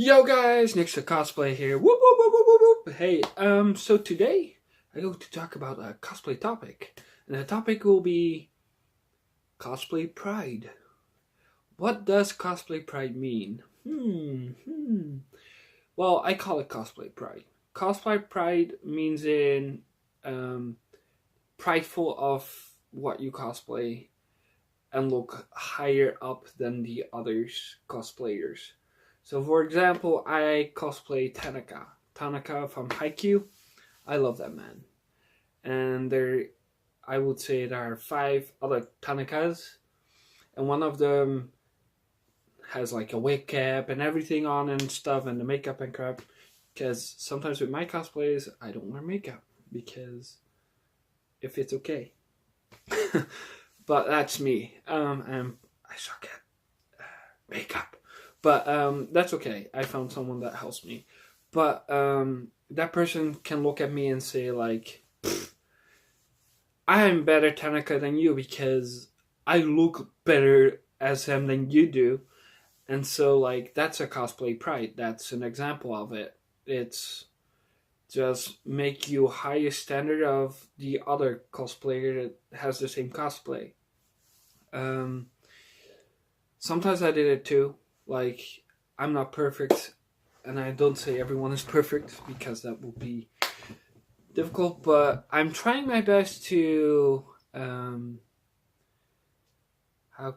Yo guys, next to Cosplay here. Whoop, whoop, whoop, whoop, whoop, whoop. Hey, so today I'm going to talk about a cosplay topic. And the topic will be cosplay pride. What does cosplay pride mean? Well, I call it cosplay pride. Cosplay pride means in um, prideful of what you cosplay and look higher up than the others cosplayers. So, for example, I cosplay Tanaka. Tanaka from Haikyuu. I love that man. And I would say there are 5 other Tanakas, and one of them has like a wig cap and everything on and stuff, and the makeup and crap. Because sometimes with my cosplays, I don't wear makeup because if it's okay. But that's me. And I suck at makeup. But that's okay. I found someone that helps me. But that person can look at me and say like, I'm better Tanaka than you because I look better as him than you do. And so like that's a cosplay pride. That's an example of it. It's just make you higher standard of the other cosplayer that has the same cosplay. Um, Sometimes I did it too. Like I'm not perfect, and I don't say everyone is perfect because that would be difficult. But I'm trying my best to. How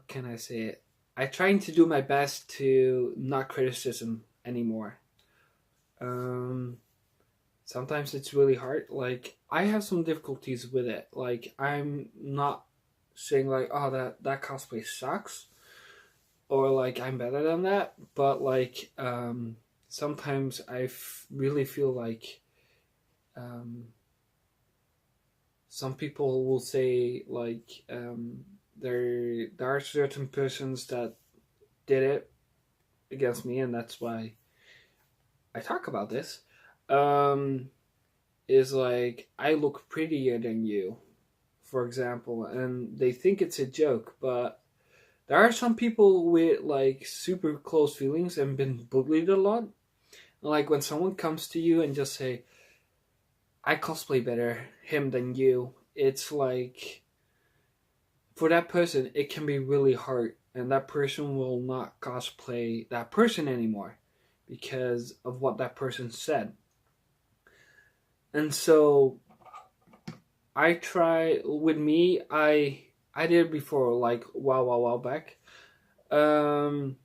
can I say it? I'm trying to do my best to not criticism anymore. Um, Sometimes it's really hard. Like I have some difficulties with it. Like I'm not saying like, oh that cosplay sucks, or like I'm better than that. But like sometimes really feel like um, some people will say like there are certain persons that did it against me, and that's why I talk about this. Um, is like I look prettier than you, for example, and they think it's a joke, but there are some people with like super close feelings and been bullied a lot. Like when someone comes to you and just say, "I cosplay better him than you," it's like for that person it can be really hard, and that person will not cosplay that person anymore because of what that person said. And so I try with me. I did it before, like while back. Um,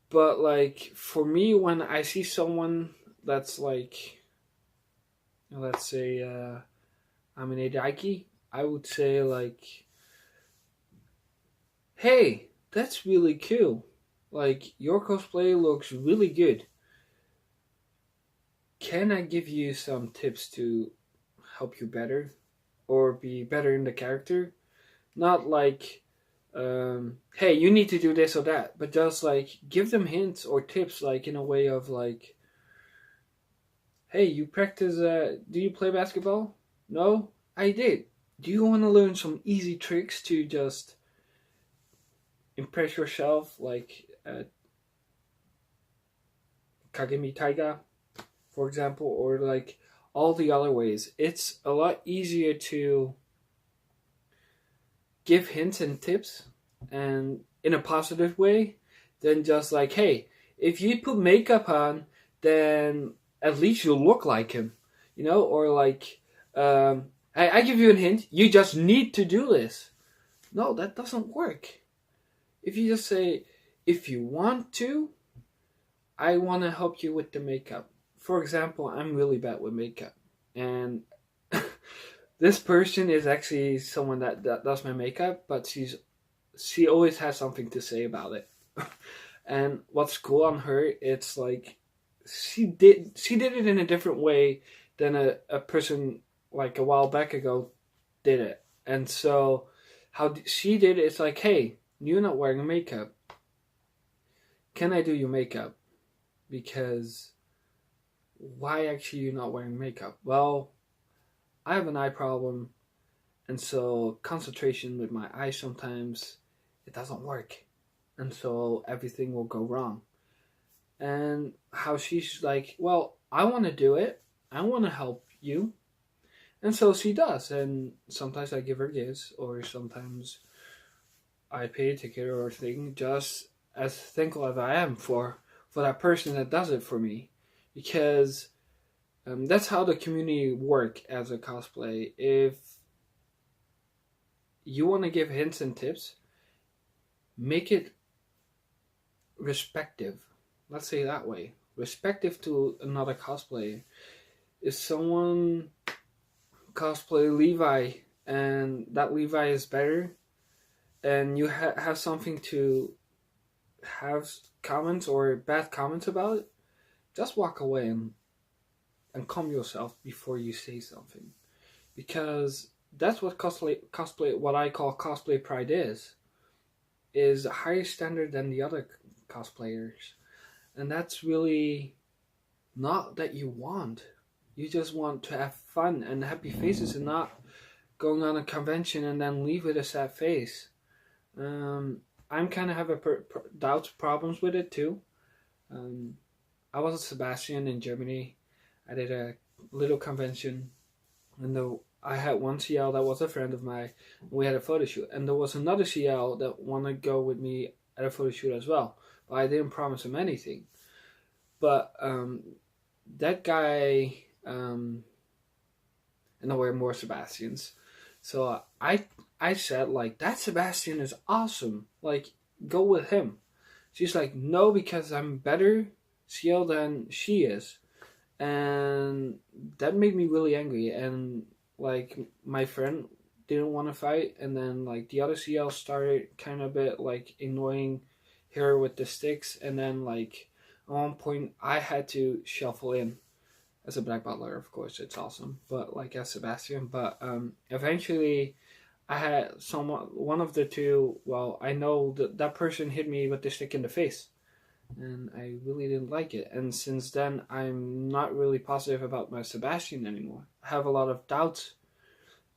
but like for me, when I see someone that's like, let's say, I'm an Edaiki, I would say like, "Hey, that's really cool. Like your cosplay looks really good. Can I give you some tips to help you better, or be better in the character?" Not like, hey, you need to do this or that, but just like give them hints or tips, like in a way of like, hey, you practice, do you play basketball? No? I did. Do you want to learn some easy tricks to just impress yourself, like Kagemi Taiga, for example, or like all the other ways? It's a lot easier to give hints and tips and in a positive way than just like, hey, if you put makeup on, then at least you look like him, or like, I give you a hint, you just need to do this. No, that doesn't work. If you just say, if you want to, I want to help you with the makeup. For example, I'm really bad with makeup, and this person is actually someone that does my makeup, but she always has something to say about it. And what's cool on her, it's like she did it in a different way than a person like a while back ago did it. And so how she did it, it's like, hey, you're not wearing makeup. Can I do your makeup? Because why actually you're not wearing makeup? Well, I have an eye problem, and so concentration with my eyes sometimes it doesn't work, and so everything will go wrong. and how she's like, well, I want to do it. I want to help you. And so she does. And sometimes I give her gifts, or sometimes I pay a ticket or a thing, just as thankful as I am for that person that does it for me. Because that's how the community work as a cosplay. If you want to give hints and tips, make it respective. Let's say it that way. Respective to another cosplayer. If someone cosplay Levi and that Levi is better, and you have something to have comments or bad comments about it, just walk away and calm yourself before you say something. Because that's what cosplay, what I call cosplay pride is a higher standard than the other cosplayers. And that's really not that you want. You just want to have fun and happy faces, and not going on a convention and then leave with a sad face. I'm kind of have doubts, problems with it too. I was at Sebastian in Germany. I did a little convention, and I had one CL that was a friend of mine. We had a photo shoot, and there was another CL that wanted to go with me at a photo shoot as well. But I didn't promise him anything. But that guy, and there were more Sebastians. So I said, like, that Sebastian is awesome. Like, go with him. She's like, no, because I'm better CL than she is. And that made me really angry. And, like, my friend didn't want to fight. And then, like, the other CL started kind of a bit, like, annoying her with the sticks. And then, like, at one point, I had to shuffle in. As a Black Butler, of course, it's awesome. But, like, as Sebastian. But eventually, I had one of the two, well, I know that person hit me with the stick in the face. And I really didn't like it. And since then, I'm not really positive about my Sebastian anymore. I have a lot of doubts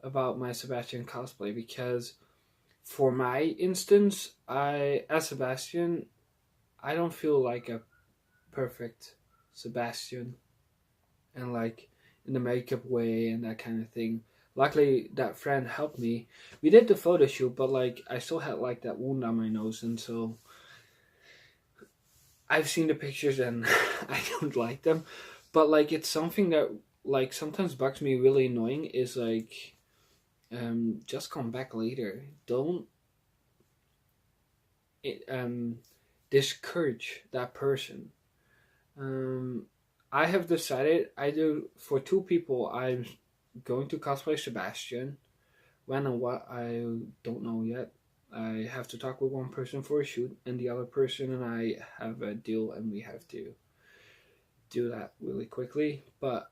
about my Sebastian cosplay, because for my instance, as Sebastian, I don't feel like a perfect Sebastian. And like in the makeup way and that kind of thing. Luckily, that friend helped me. We did the photo shoot, but like I still had like that wound on my nose, and so I've seen the pictures and I don't like them. But like it's something that like sometimes bugs me really annoying is like just come back later. Don't discourage that person. I have decided either for two people I'm going to cosplay Sebastian. When and what, I don't know yet. I have to talk with one person for a shoot, and the other person and I have a deal, and we have to do that really quickly. But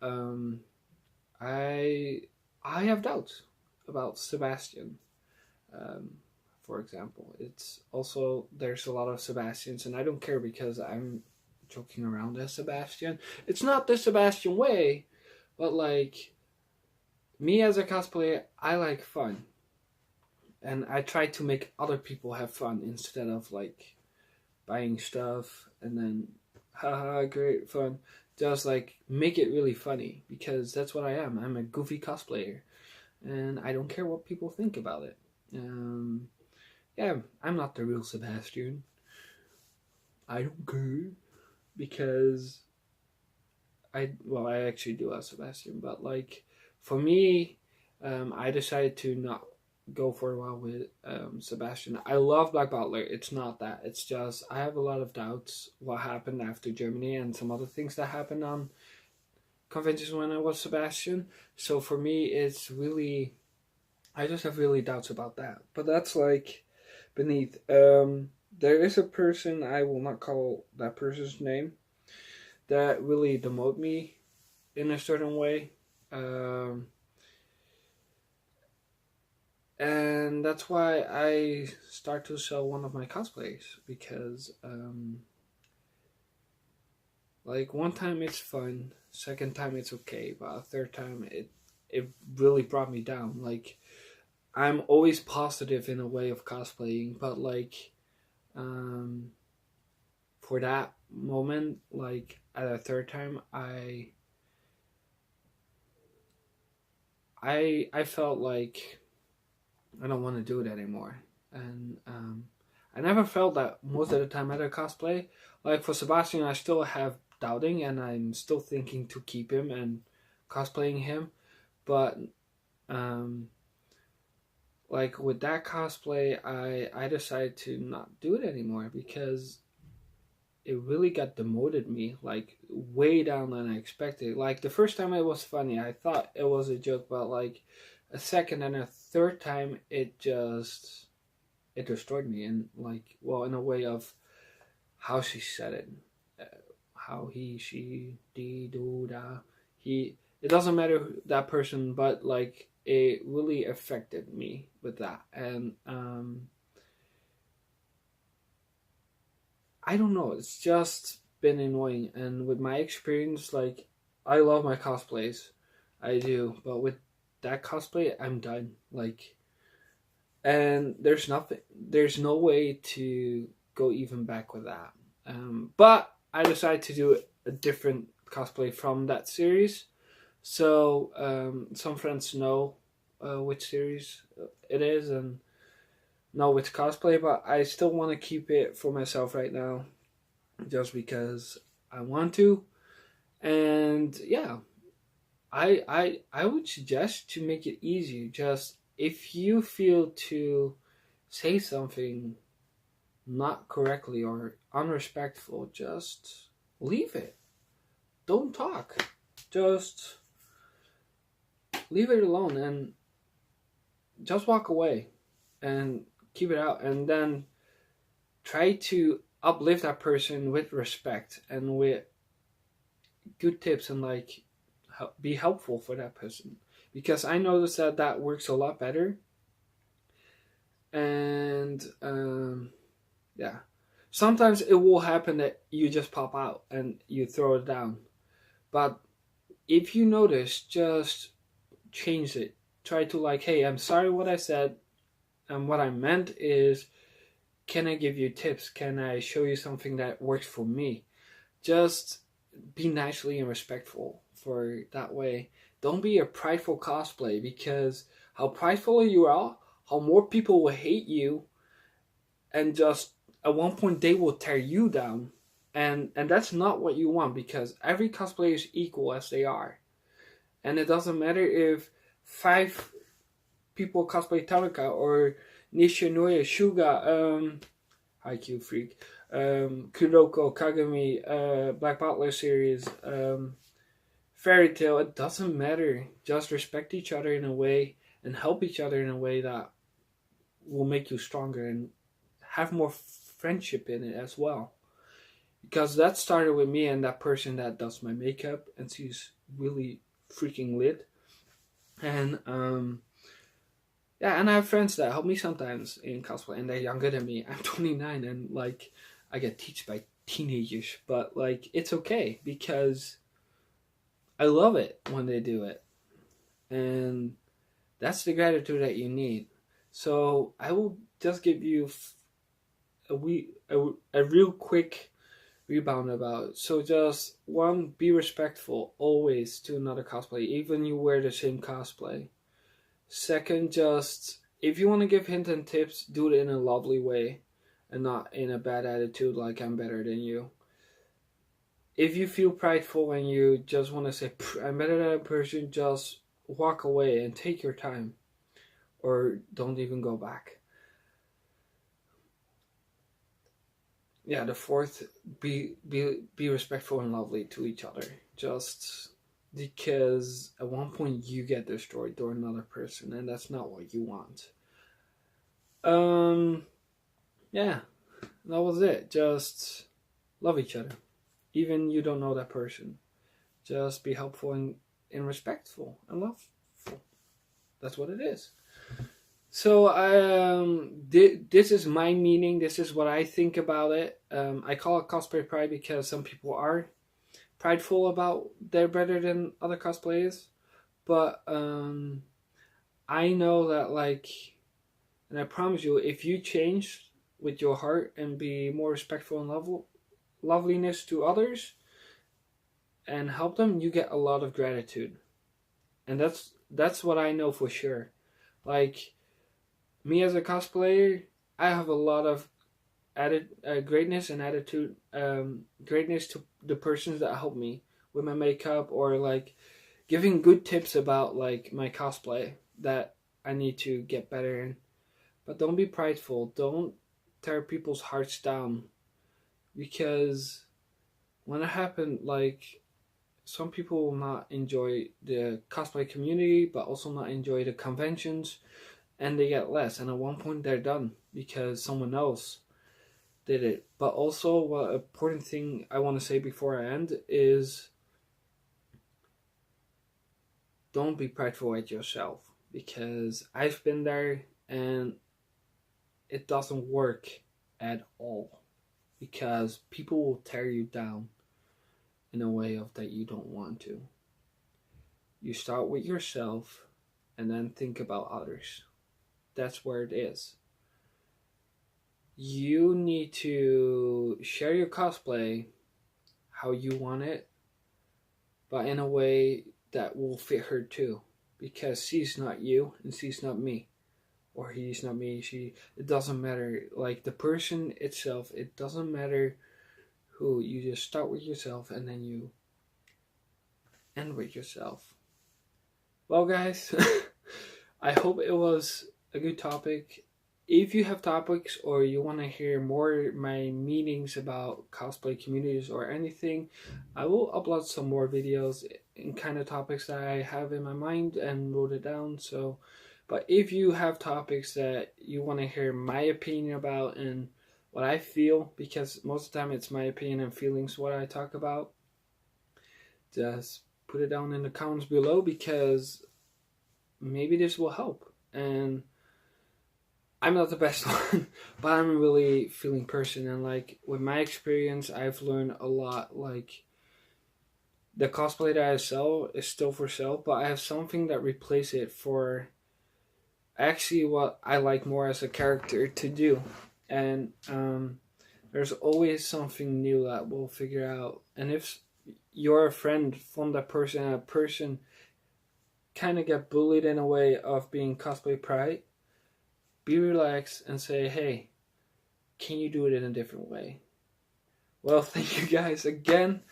I have doubts about Sebastian. For example, it's also there's a lot of Sebastians, and I don't care because I'm joking around as Sebastian. It's not the Sebastian way, but like me as a cosplayer, I like fun. And I try to make other people have fun instead of like buying stuff and then haha great fun. Just like make it really funny, because that's what I am. I'm a goofy cosplayer, and I don't care what people think about it. Yeah, I'm not the real Sebastian. I don't care, because I actually do have Sebastian, but like for me, I decided to not go for a while with Sebastian. I love Black Butler. It's not that. It's just I have a lot of doubts what happened after Germany and some other things that happened on conventions when I was Sebastian. So for me, it's really I just have really doubts about that. But that's like beneath. There is a person, I will not call that person's name, that really demote me in a certain way. And that's why I start to sell one of my cosplays, because like one time it's fun, second time it's okay, but a third time it really brought me down. Like I'm always positive in a way of cosplaying, but like for that moment, like at a third time, I felt like I don't want to do it anymore. And I never felt that most of the time at a cosplay. Like for Sebastian, I still have doubting, and I'm still thinking to keep him and cosplaying him. But um, like with that cosplay, I decided to not do it anymore because it really got demoted me, like way down than I expected. Like the first time it was funny, I thought it was a joke, but like a second and a third time, it destroyed me, and like, well, in a way of how she said it, uh, how he, she, dee, do, da, he. It doesn't matter that person, but like it really affected me with that, and I don't know. It's just been annoying, and with my experience, like I love my cosplays, I do, but with that cosplay, I'm done. Like, and there's no way to go even back with that. But I decided to do a different cosplay from that series. So some friends know which series it is and know which cosplay, but I still want to keep it for myself right now, just because I want to. And yeah, I would suggest to make it easier. Just if you feel to say something not correctly or unrespectful, just leave it. Don't talk. Just leave it alone and just walk away and keep it out, and then try to uplift that person with respect and with good tips, and like be helpful for that person, because I noticed that that works a lot better. And yeah, sometimes it will happen that you just pop out and you throw it down, but if you notice, just change it. Try to like, hey, I'm sorry what I said, and what I meant is, can I give you tips? Can I show you something that works for me? Just be nicely and respectful for that way. Don't be a prideful cosplay, because how prideful you are, how more people will hate you, and just at one point they will tear you down. And that's not what you want, because every cosplayer is equal as they are. And it doesn't matter if 5 people cosplay Taraka or Nishinoya, Shuga, Haikyuu Freak, Kuroko, Kagami, Black Butler series, Fairy Tail. It doesn't matter. Just respect each other in a way and help each other in a way that will make you stronger and have more friendship in it as well. Because that started with me and that person that does my makeup, and she's really freaking lit. And yeah, and I have friends that help me sometimes in cosplay, and they're younger than me. I'm 29, and like I get taught by teenagers, but like it's okay because I love it when they do it, and that's the gratitude that you need. So I will just give you a real quick rebound about it. So just one, be respectful always to another cosplay, even you wear the same cosplay. Second, just if you want to give hints and tips, do it in a lovely way and not in a bad attitude like I'm better than you. If you feel prideful and you just want to say, I'm better than a person, just walk away and take your time, or don't even go back. Yeah, the fourth, be respectful and lovely to each other. Just because at one point you get destroyed door another person, and that's not what you want. Yeah, that was it. Just love each other, even you don't know that person. Just be helpful and respectful and loveful. That's what it is. So this is my meaning. This is what I think about it. I call it cosplay pride because some people are prideful about they're better than other cosplayers, but I know that, like, and I promise you, if you change with your heart and be more respectful and loveliness to others and help them, you get a lot of gratitude. And that's what I know for sure. Like, me as a cosplayer, I have a lot of greatness and attitude, greatness to the persons that help me with my makeup, or like giving good tips about like my cosplay that I need to get better in. But don't be prideful. Don't tear people's hearts down, because when it happened, like, some people will not enjoy the cosplay community, but also not enjoy the conventions, and they get less. And at one point, they're done because someone else did it. But also, what important thing I want to say before I end is, don't be prideful at yourself, because I've been there and it doesn't work at all, because people will tear you down in a way of that you don't want to. You start with yourself and then think about others. That's where it is. You need to share your cosplay how you want it, but in a way that will fit her too, because she's not you and she's not me, or he's not me, she, it doesn't matter. Like, the person itself, it doesn't matter who. You just start with yourself and then you end with yourself. Well, guys, I hope it was a good topic. If you have topics, or you want to hear more my meanings about cosplay communities or anything, I will upload some more videos in kind of topics that I have in my mind and wrote it down. So, but if you have topics that you want to hear my opinion about and what I feel, because most of the time it's my opinion and feelings what I talk about, just put it down in the comments below, because maybe this will help. And I'm not the best one, but I'm a really feeling person, and like, with my experience, I've learned a lot. Like, the cosplay that I sell is still for sale, but I have something that replaces it for actually what I like more as a character to do. And there's always something new that we'll figure out. And if you're a friend from that person, and a person kind of get bullied in a way of being cosplay pride, be relaxed and say, hey, can you do it in a different way? Well, thank you guys again.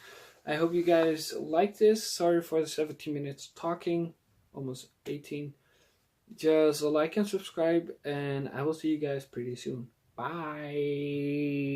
I hope you guys like this. Sorry for the 17 minutes talking, almost 18. Just like and subscribe, and I will see you guys pretty soon. Bye.